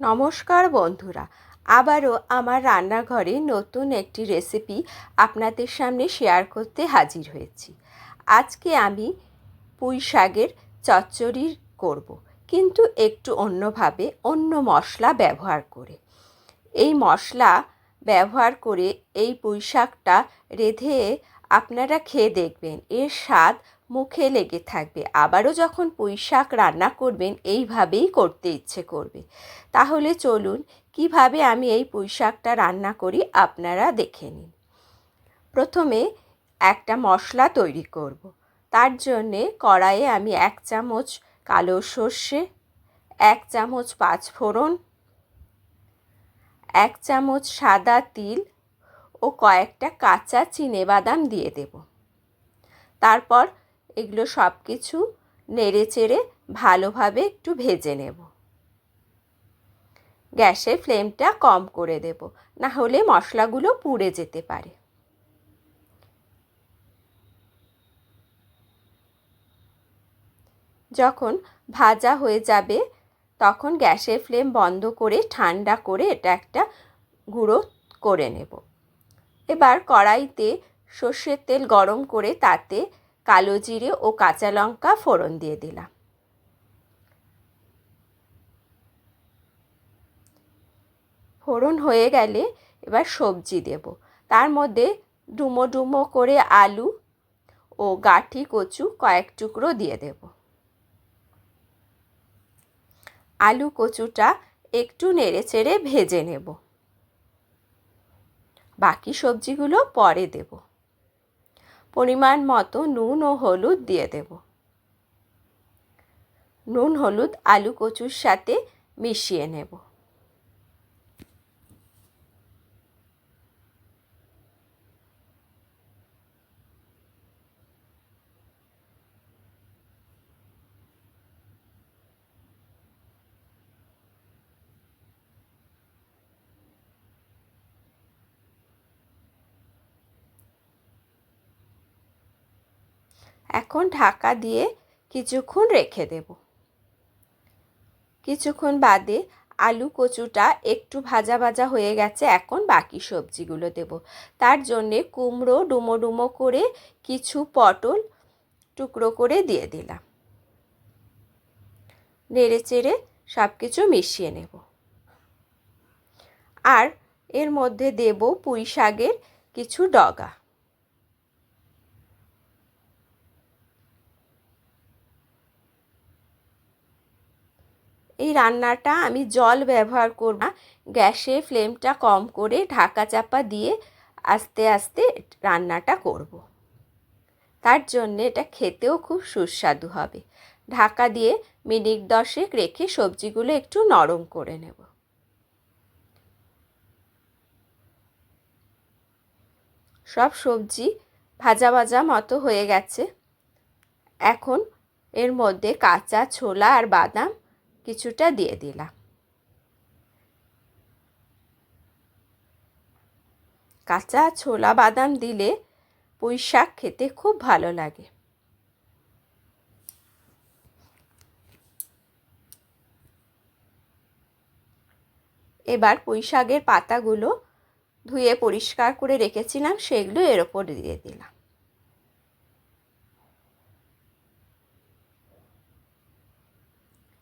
নমস্কার বন্ধুরা, আবারও আমার রান্নাঘরে নতুন একটি রেসিপি আপনাদের সামনে শেয়ার করতে হাজির হয়েছি। আজকে আমি পুঁই শাকের চচ্চড়ি করব, কিন্তু একটু অন্যভাবে, অন্য মশলা ব্যবহার করে। এই মশলা ব্যবহার করে এই পুঁই শাকটা রেঁধে আপনারা খেয়ে দেখবেন, এর স্বাদ মুখে লেগে থাকবে। আবারও যখন পুঁই শাক রান্না করবেন এইভাবেই করতে ইচ্ছে করবে। তাহলে চলুন কিভাবে আমি এই পুঁই শাকটা রান্না করি আপনারা দেখে নিন। প্রথমে একটা মশলা তৈরি করব। তার জন্যে কড়াইয়ে আমি 1 চামচ কালো সর্ষে, 1 চামচ পাঁচফোড়ন, 1 চামচ সাদা তিল ও কয়েকটা কাঁচা চিনেবাদাম দিয়ে দেব। তারপর এগুলো সব কিছু নেড়ে চেড়ে ভালোভাবে একটু ভেজে নেব। গ্যাসের ফ্লেমটা কম করে দেব, না হলে মশলাগুলো পুড়ে যেতে পারে। যখন ভাজা হয়ে যাবে তখন গ্যাসের ফ্লেম বন্ধ করে ঠান্ডা করে এটা একটা গুঁড়ো করে নেব। এবার কড়াইতে সর্ষের তেল গরম করে তাতে কালো জিরে ও কাঁচা লঙ্কা ফোড়ন দিয়ে দিলাম। ফোড়ন হয়ে গেলে এবার সবজি দেব। তার মধ্যে ডুমো ডুমো করে আলু ও গাঁঠি কচু কয়েক টুকরো দিয়ে দেব। আলু কচুটা একটু নেড়েচেড়ে ভেজে নেব। বাকি সবজিগুলো পরে দেব। পরিমাণ মতো নুন ও হলুদ দিয়ে দেব। নুন হলুদ আলু কচুর সাথে মিশিয়ে নেব। এখন ঢাকা দিয়ে কিছুক্ষণ রেখে দেব। কিছুক্ষণ বাদে আলু কচুটা একটু ভাজা ভাজা হয়ে গেছে। এখন বাকি সবজিগুলো দেব। তার জন্যে কুমড়ো ডুমো ডুমো করে, কিছু পটল টুকরো করে দিয়ে দিলাম। নেড়ে চেড়ে সব কিছু মিশিয়ে নেব। আর এর মধ্যে দেব পুঁই শাকের কিছু ডগা। এই রান্নাটা আমি জল ব্যবহার করব না, গ্যাসের ফ্লেমটা কম করে ঢাকা চাপা দিয়ে আস্তে আস্তে রান্নাটা করব। তার জন্যে এটা খেতেও খুব সুস্বাদু হবে। ঢাকা দিয়ে মিনিট 10 রেখে সবজিগুলো একটু নরম করে নেব। সব সবজি ভাজা ভাজা মতো হয়ে গেছে। এখন এর মধ্যে কাঁচা ছোলা আর বাদাম কিছুটা দিয়ে দিলাম। কাঁচা ছোলা বাদাম দিলে পুঁই শাক খেতে খুব ভালো লাগে। এবার পুঁই শাকের পাতাগুলো ধুয়ে পরিষ্কার করে রেখেছিলাম, সেগুলো এর ওপর দিয়ে দিলাম।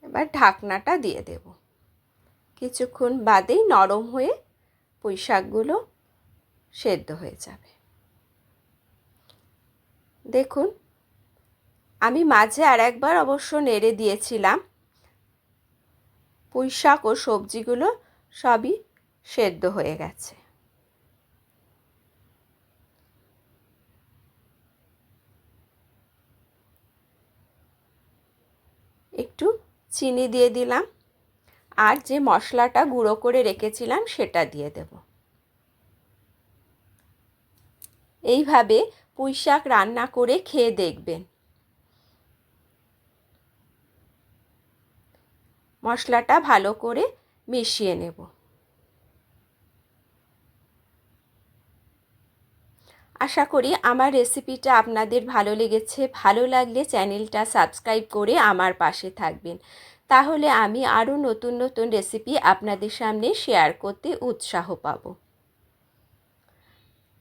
এবার ঢাকনাটা দিয়ে দেব। কিছুক্ষণ বাদেই নরম হয়ে পুঁই শাকগুলো সেদ্ধ হয়ে যাবে। দেখুন, আমি মাঝে আর একবার অবশ্য নেড়ে দিয়েছিলাম। পুঁই শাক ও সবজিগুলো সবই সেদ্ধ হয়ে গেছে। একটু চিনি দিয়ে দিলাম, আর যে মশলাটা গুঁড়ো করে রেখেছিলাম সেটা দিয়ে দেব। এইভাবে পুঁই শাক রান্না করে খেয়ে দেখবেন। মশলাটা ভালো করে মিশিয়ে নেব। আশা করি আমার রেসিপিটা আপনাদের ভালো লেগেছে। ভালো লাগলে চ্যানেলটা সাবস্ক্রাইব করে আমার পাশে থাকবেন। তাহলে আমি আরও নতুন নতুন রেসিপি আপনাদের সামনে শেয়ার করতে উৎসাহ পাব।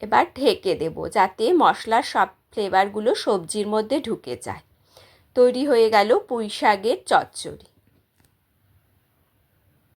এবার ঢেকে দেব যাতে মশলার সব ফ্লেভারগুলো সবজির মধ্যে ঢুকে যায়। তৈরি হয়ে গেল পুঁই শাকের চচ্চড়ি।